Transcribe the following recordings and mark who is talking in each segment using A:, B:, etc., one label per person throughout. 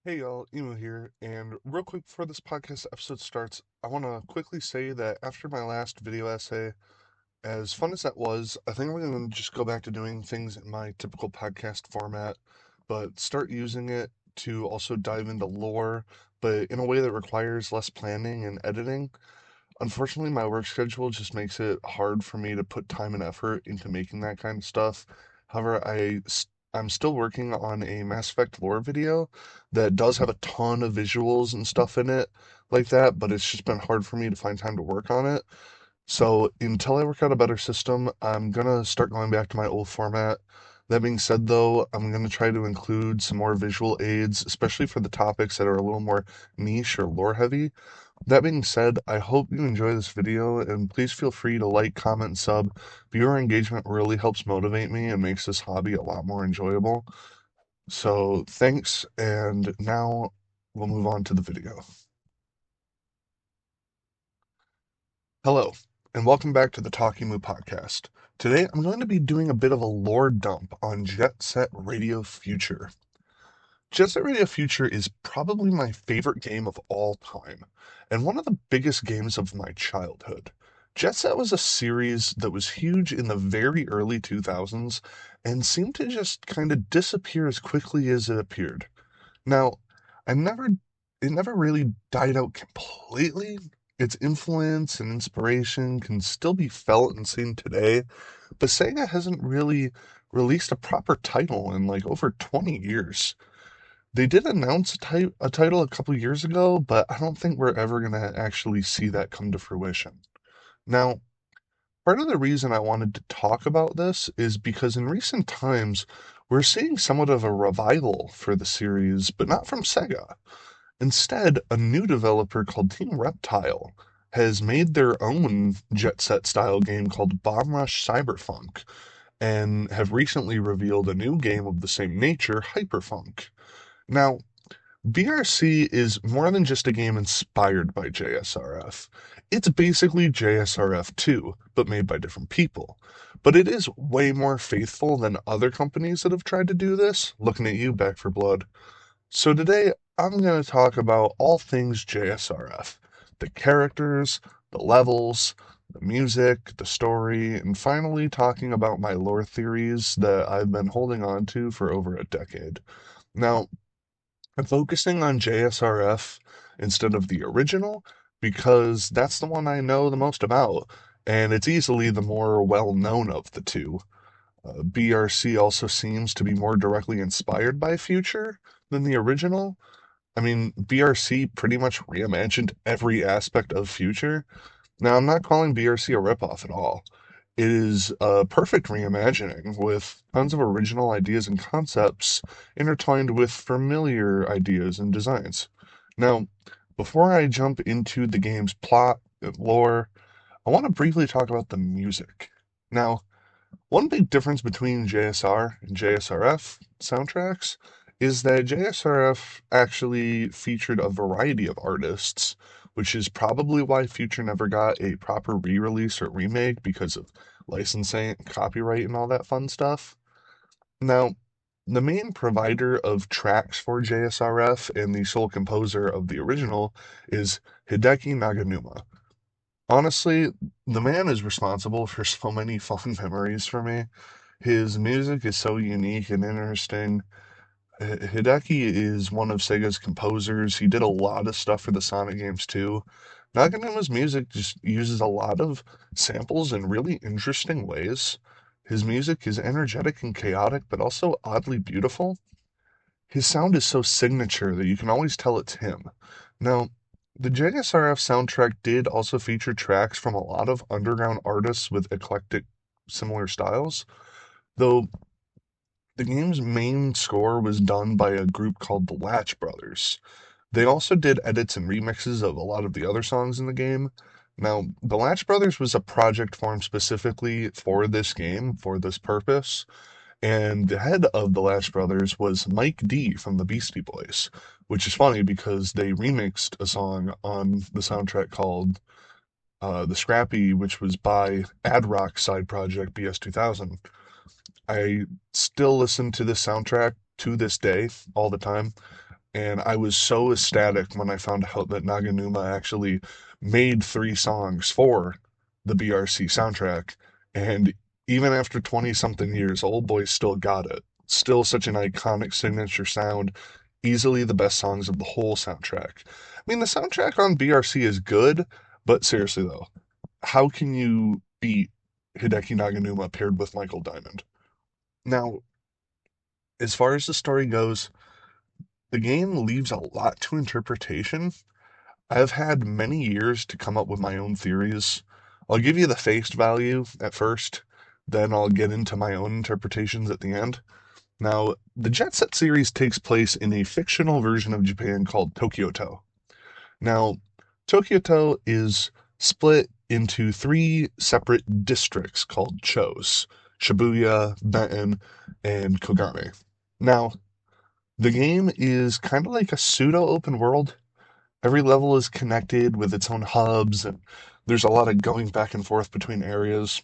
A: Hey y'all, Emu here, and real quick before this podcast episode starts, I want to quickly say that after my last video essay, as fun as that was, I think I'm going to just go back to doing things in my typical podcast format, but start using it to also dive into lore, but in a way that requires less planning and editing. Unfortunately, my work schedule just makes it hard for me to put time and effort into making that kind of stuff. However, I'm still working on a Mass Effect lore video that does have a ton of visuals and stuff in it like that, but it's just been hard for me to find time to work on it. So until I work out a better system, I'm gonna start going back to my old format. That being said, though, I'm gonna try to include some more visual aids, especially for the topics that are a little more niche or lore heavy. That being said, I hope you enjoy this video and please feel free to like, comment, and sub. Viewer engagement really helps motivate me and makes this hobby a lot more enjoyable. So thanks, and now we'll move on to the video. Hello, and welcome back to the Talk Emu Podcast. Today I'm going to be doing a bit of a lore dump on Jet Set Radio Future. Jet Set Radio Future is probably my favorite game of all time, and one of the biggest games of my childhood. Jet Set was a series that was huge in the very early 2000s and seemed to just kind of disappear as quickly as it appeared. Now, I never, it never really died out completely. Its influence and inspiration can still be felt and seen today, but Sega hasn't really released a proper title in like over 20 years. They did announce a title a couple years ago, but I don't think we're ever going to actually see that come to fruition. Now, part of the reason I wanted to talk about this is because in recent times, we're seeing somewhat of a revival for the series, but not from Sega. Instead, a new developer called Team Reptile has made their own Jet Set style game called Bomb Rush Cyberfunk, and have recently revealed a new game of the same nature, Hyperfunk. Now, BRC is more than just a game inspired by JSRF. It's basically JSRF 2, but made by different people. But it is way more faithful than other companies that have tried to do this. Looking at you, Back for Blood. So today, I'm going to talk about all things JSRF. The characters, the levels, the music, the story, and finally talking about my lore theories that I've been holding on to for over a decade. Now, I'm focusing on JSRF instead of the original because that's the one I know the most about, and it's easily the more well known of the two. BRC also seems to be more directly inspired by Future than the original. I mean, BRC pretty much reimagined every aspect of Future. Now, I'm not calling BRC a ripoff at all. It is a perfect reimagining with tons of original ideas and concepts intertwined with familiar ideas and designs. Now, before I jump into the game's plot and lore, I want to briefly talk about the music. Now, one big difference between JSR and JSRF soundtracks is that JSRF actually featured a variety of artists, which is probably why Future never got a proper re release or remake because of licensing, copyright, and all that fun stuff. Now, the main provider of tracks for JSRF and the sole composer of the original is Hideki Naganuma. Honestly, the man is responsible for so many fond memories for me. His music is so unique and interesting. Hideki is one of Sega's composers. He did a lot of stuff for the Sonic games too. Naganuma's music just uses a lot of samples in really interesting ways. His music is energetic and chaotic, but also oddly beautiful. His sound is so signature that you can always tell it's him. Now, the JSRF soundtrack did also feature tracks from a lot of underground artists with eclectic similar styles, though the game's main score was done by a group called the Latch Brothers. They also did edits and remixes of a lot of the other songs in the game. Now, the Latch Brothers was a project formed specifically for this game, for this purpose, and the head of the Latch Brothers was Mike D from the Beastie Boys, which is funny because they remixed a song on the soundtrack called The Scrappy, which was by Ad Rock side project BS2000. I still listen to this soundtrack to this day all the time. and I was so ecstatic when I found out that Naganuma actually made 3 songs for the BRC soundtrack. And even after 20 something years, Old Boy still got it. Still such an iconic signature sound, easily the best songs of the whole soundtrack. I mean, the soundtrack on BRC is good, but seriously though, how can you beat Hideki Naganuma paired with Michael Diamond? Now, as far as the story goes, the game leaves a lot to interpretation. I've had many years to come up with my own theories. I'll give you the face value at first, then I'll get into my own interpretations at the end. Now, the Jet Set series takes place in a fictional version of Japan called Tokyo-to. Now, Tokyo-to is split into 3 separate districts called chos: Shibuya, Benten, and Kogane. Now, the game is kind of like a pseudo open world. Every level is connected with its own hubs, and there's a lot of going back and forth between areas.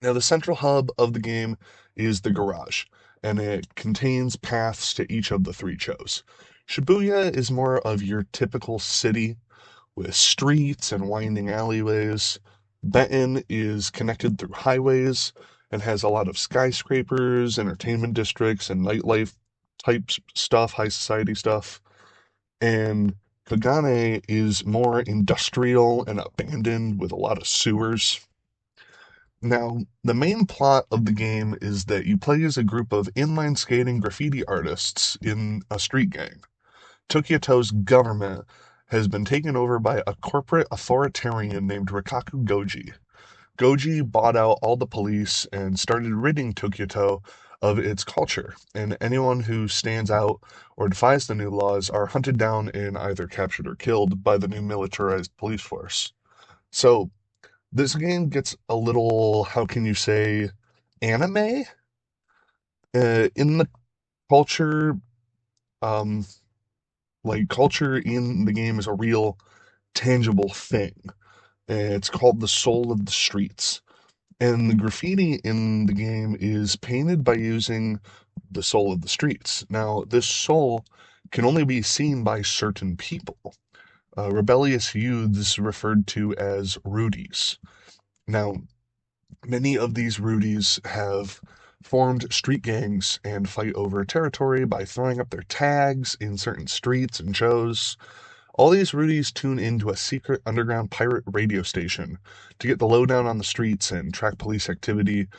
A: Now, the central hub of the game is the garage, and it contains paths to each of the 3 chos. Shibuya is more of your typical city with streets and winding alleyways. Benton is connected through highways and has a lot of skyscrapers, entertainment districts, and nightlife type stuff, high society stuff. And Kagane is more industrial and abandoned with a lot of sewers. Now, the main plot of the game is that you play as a group of inline skating graffiti artists in a street gang. Tokyo-to's government has been taken over by a corporate authoritarian named Rikaku Goji. Goji bought out all the police and started ridding Tokyo-to of its culture, and anyone who stands out or defies the new laws are hunted down and either captured or killed by the new militarized police force. So, this game gets a little, how can you say, anime? In the culture, um, like culture in the game is a real tangible thing. It's called the soul of the streets. And the graffiti in the game is painted by using the soul of the streets. Now, this soul can only be seen by certain people. Rebellious youths referred to as Rudies. Now, many of these Rudies have formed street gangs and fight over territory by throwing up their tags in certain streets and shows. All these Rudies tune into a secret underground pirate radio station to get the lowdown on the streets and track police activity,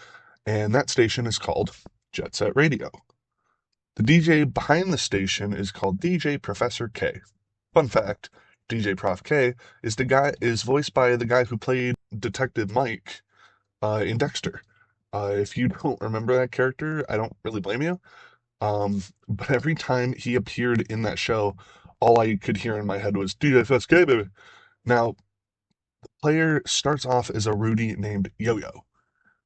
A: and that station is called Jet Set Radio. The DJ behind the station is called DJ Professor K. Fun fact, DJ Prof K is voiced by the guy who played Detective Mike in Dexter. If you don't remember that character, I don't really blame you. But every time he appeared in that show, all I could hear in my head was DFSK, baby. Now, the player starts off as a Rudy named Yo-Yo,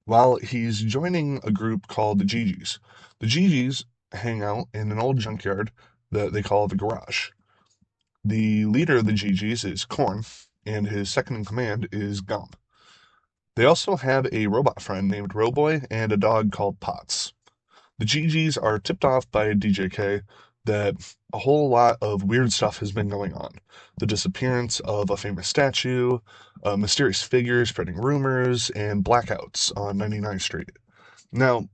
A: while he's joining a group called the GGs. The GGs hang out in an old junkyard that they call the garage. The leader of the GGs is Korn, and his second in command is Gum. They also have a robot friend named Roboy and a dog called Potts. The GGs are tipped off by DJK that a whole lot of weird stuff has been going on. The disappearance of a famous statue, a mysterious figure spreading rumors, and blackouts on 99th Street. Now,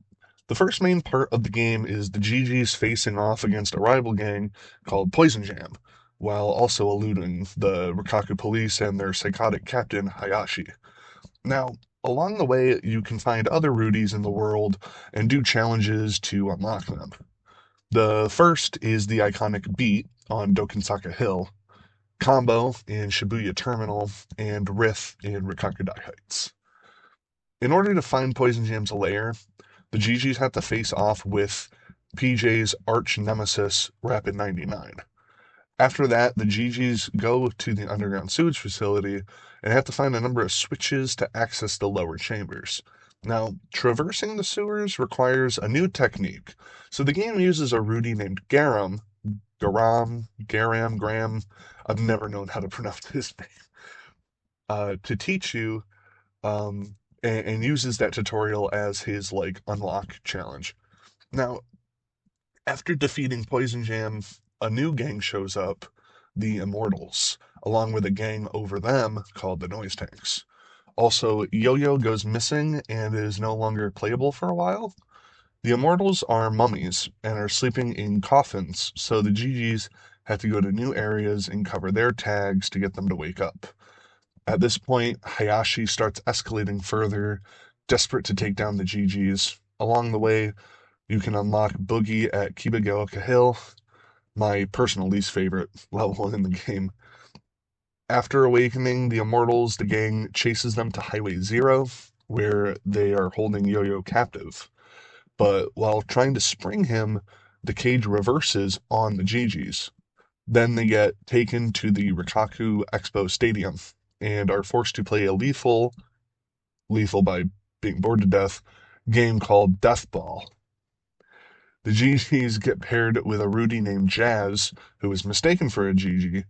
A: the first main part of the game is the GGs facing off against a rival gang called Poison Jam, while also eluding the Rikaku police and their psychotic captain, Hayashi. Now, along the way, you can find other Rudies in the world and do challenges to unlock them. The first is the iconic Beat on Dokinsaka Hill, Combo in Shibuya Terminal, and Riff in Rikakudai Heights. In order to find Poison Jam's lair, the GGs have to face off with PJ's arch nemesis, Rapid 99. After that, the GGs go to the underground sewage facility and have to find a number of switches to access the lower chambers. Now, traversing the sewers requires a new technique, so the game uses a Rudy named Garam, Graham, I've never known how to pronounce his name, to teach you, and uses that tutorial as his, unlock challenge. Now, after defeating Poison Jam, a new gang shows up, the Immortals, along with a gang over them called the Noise Tanks. Also, Yo-Yo goes missing and is no longer playable for a while. The Immortals are mummies and are sleeping in coffins, so the GGs have to go to new areas and cover their tags to get them to wake up. At this point, Hayashi starts escalating further, desperate to take down the GGs. Along the way, you can unlock Boogie at Kibagoka Hill, my personal least favorite level in the game. After awakening the Immortals, the gang chases them to Highway Zero, where they are holding Yo-Yo captive. But while trying to spring him, the cage reverses on the GGs. Then they get taken to the Rikaku Expo Stadium and are forced to play a lethal by being bored to death, game called Death Ball. The GGs get paired with a Rudy named Jazz, who is mistaken for a GG.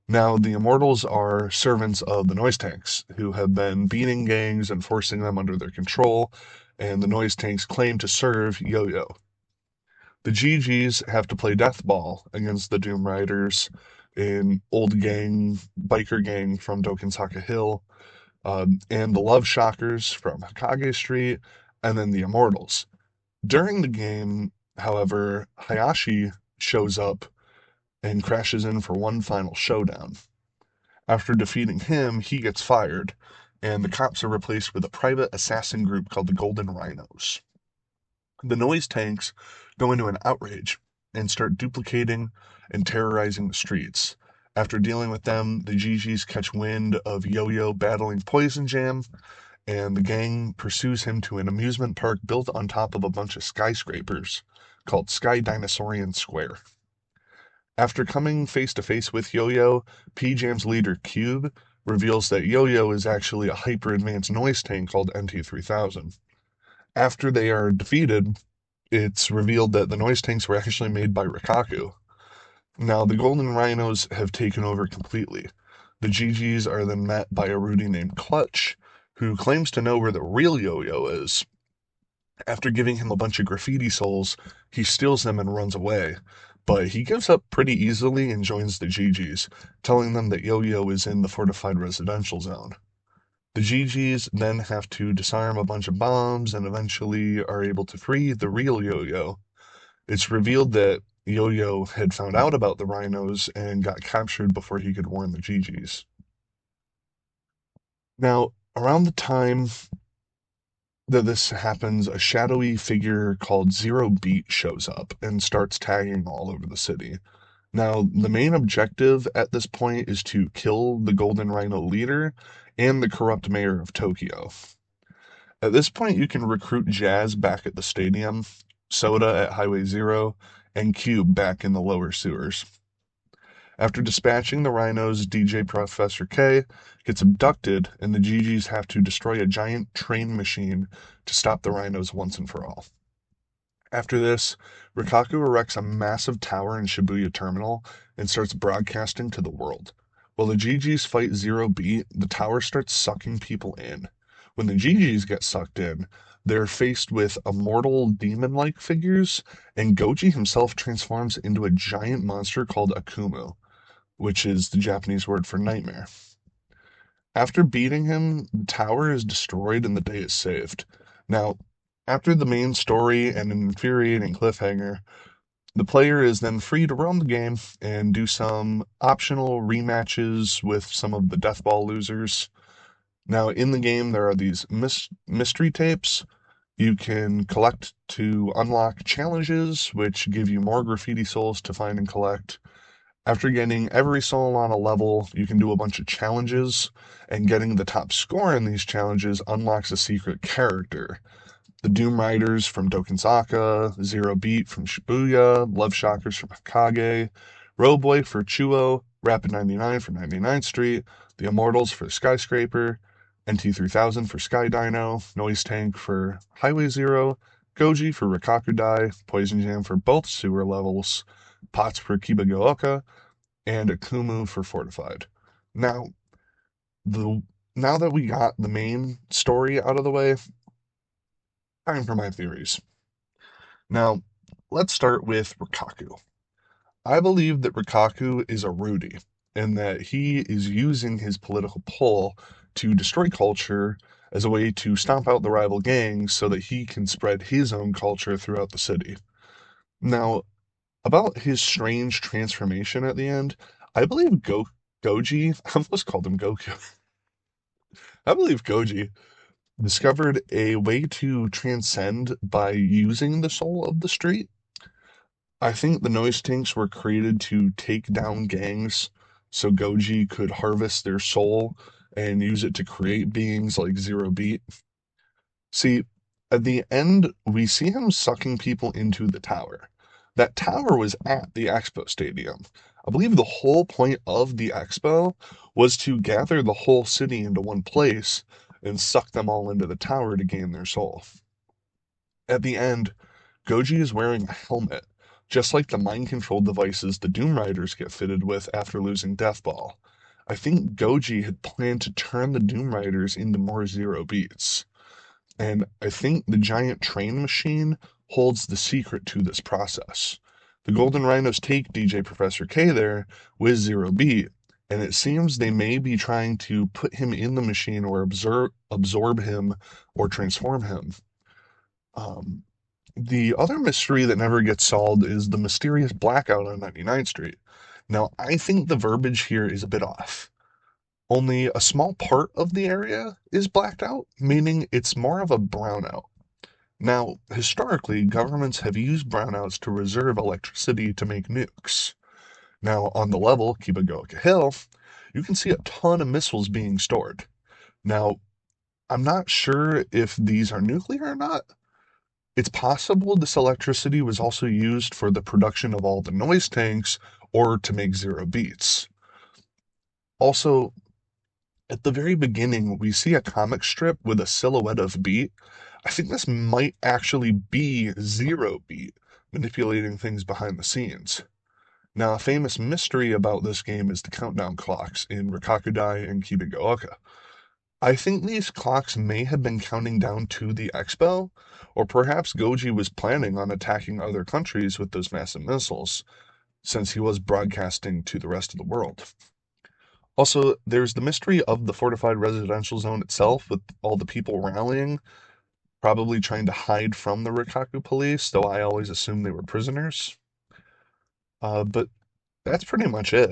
A: Now, the Immortals are servants of the Noise Tanks, who have been beating gangs and forcing them under their control, and the Noise Tanks claim to serve Yo-Yo. The GGs have to play Death Ball against the Doom Riders, an old biker gang from Dokensaka Hill, and the Love Shockers from Hokage Street, and then the Immortals. During the game, however, Hayashi shows up and crashes in for one final showdown. After defeating him, he gets fired, and the cops are replaced with a private assassin group called the Golden Rhinos. The Noise Tanks go into an outrage and start duplicating and terrorizing the streets. After dealing with them, the GGs catch wind of Yo-Yo battling Poison Jam, and the gang pursues him to an amusement park built on top of a bunch of skyscrapers called Sky Dinosaurian Square. After coming face to face with Yo-Yo, P-Jam's leader Cube reveals that Yo-Yo is actually a hyper-advanced noise tank called NT-3000. After they are defeated, it's revealed that the noise tanks were actually made by Rikaku. Now, the Golden Rhinos have taken over completely. The GGs are then met by a Rudy named Clutch, who claims to know where the real Yo-Yo is. After giving him a bunch of graffiti souls, he steals them and runs away. But he gives up pretty easily and joins the GGs, telling them that Yo-Yo is in the fortified residential zone. The GGs then have to disarm a bunch of bombs and eventually are able to free the real Yo-Yo. It's revealed that Yo-Yo had found out about the Rhinos and got captured before he could warn the GGs. Now, around the time that this happens, a shadowy figure called Zero Beat shows up and starts tagging all over the city. Now, the main objective at this point is to kill the Golden Rhino leader and the corrupt mayor of Tokyo. At this point, you can recruit Jazz back at the stadium, Soda at Highway Zero, and Cube back in the lower sewers. After dispatching the rhinos, DJ Professor K gets abducted, and the GGs have to destroy a giant train machine to stop the rhinos once and for all. After this, Rikaku erects a massive tower in Shibuya Terminal and starts broadcasting to the world. While the GGs fight Zero Beat, the tower starts sucking people in. When the GGs get sucked in, they're faced with immortal demon-like figures, and Goji himself transforms into a giant monster called Akumu, which is the Japanese word for nightmare. After beating him, the tower is destroyed and the day is saved. Now, after the main story and an infuriating cliffhanger, the player is then free to roam the game and do some optional rematches with some of the Death Ball losers. Now, in the game, there are these mystery tapes you can collect to unlock challenges, which give you more graffiti souls to find and collect. After getting every soul on a level, you can do a bunch of challenges, and getting the top score in these challenges unlocks a secret character. The Doom Riders from Dokensaka, Zero Beat from Shibuya, Love Shockers from Hokage, Rowboy for Chuo, Rapid 99 for 99th Street, the Immortals for Skyscraper, NT-3000 for Sky Dino, Noise Tank for Highway Zero, Goji for Rikaku Dai, Poison Jam for both sewer levels, Pots for Kibagoka, and Akumu for Fortified. Now that we got the main story out of the way, time for my theories. Now, let's start with Rikaku. I believe that Rikaku is a Rudy, and that he is using his political pull to destroy culture as a way to stomp out the rival gangs so that he can spread his own culture throughout the city. Now, about his strange transformation at the end, I believe Goji, I almost called him Goku. I believe Goji discovered a way to transcend by using the soul of the street. I think the noise tanks were created to take down gangs so Goji could harvest their soul and use it to create beings like Zero Beat. See, at the end, we see him sucking people into the tower. That tower was at the Expo Stadium. I believe the whole point of the Expo was to gather the whole city into one place and suck them all into the tower to gain their soul. At the end, Goji is wearing a helmet, just like the mind control devices the Doom Riders get fitted with after losing Death Ball. I think Goji had planned to turn the Doom Riders into more Zero Beats. And I think the giant train machine holds the secret to this process. The Golden Rhinos take DJ Professor K there with Zero Beat, and it seems they may be trying to put him in the machine or absorb him or transform him. Um, the other mystery that never gets solved is the mysterious blackout on 99th Street. Now, I think the verbiage here is a bit off. Only a small part of the area is blacked out, meaning it's more of a brownout. Now, historically, governments have used brownouts to reserve electricity to make nukes. Now, on the level, Kibagoka Hill, you can see a ton of missiles being stored. Now, I'm not sure if these are nuclear or not. It's possible this electricity was also used for the production of all the noise tanks or to make Zero Beats. Also, at the very beginning, we see a comic strip with a silhouette of Beat. I think this might actually be Zero Beat manipulating things behind the scenes. Now, a famous mystery about this game is the countdown clocks in Rikakudai and Kibigooka. I think these clocks may have been counting down to the Expo, or perhaps Goji was planning on attacking other countries with those massive missiles, since he was broadcasting to the rest of the world. Also, there's the mystery of the fortified residential zone itself, with all the people rallying, probably trying to hide from the Rikaku police, though I always assumed they were prisoners. But that's pretty much it.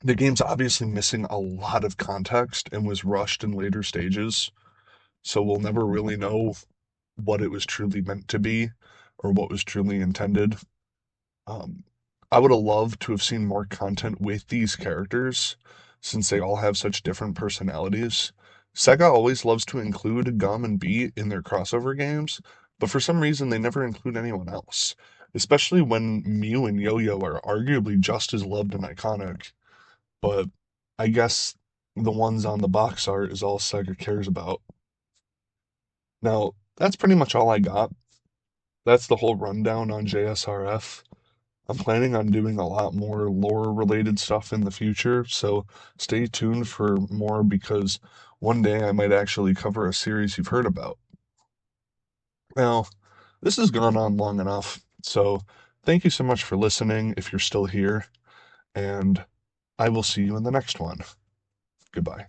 A: The game's obviously missing a lot of context and was rushed in later stages, so we'll never really know what it was truly meant to be or what was truly intended. Um, I would have loved to have seen more content with these characters since they all have such different personalities. Sega always loves to include Gum and Beat in their crossover games, but for some reason they never include anyone else, especially when Mew and Yo-Yo are arguably just as loved and iconic, but I guess the ones on the box art is all Sega cares about. Now, that's pretty much all I got. That's the whole rundown on JSRF. I'm planning on doing a lot more lore related stuff in the future, so stay tuned for more because one day I might actually cover a series you've heard about. Now, this has gone on long enough, so thank you so much for listening if you're still here, and I will see you in the next one. Goodbye.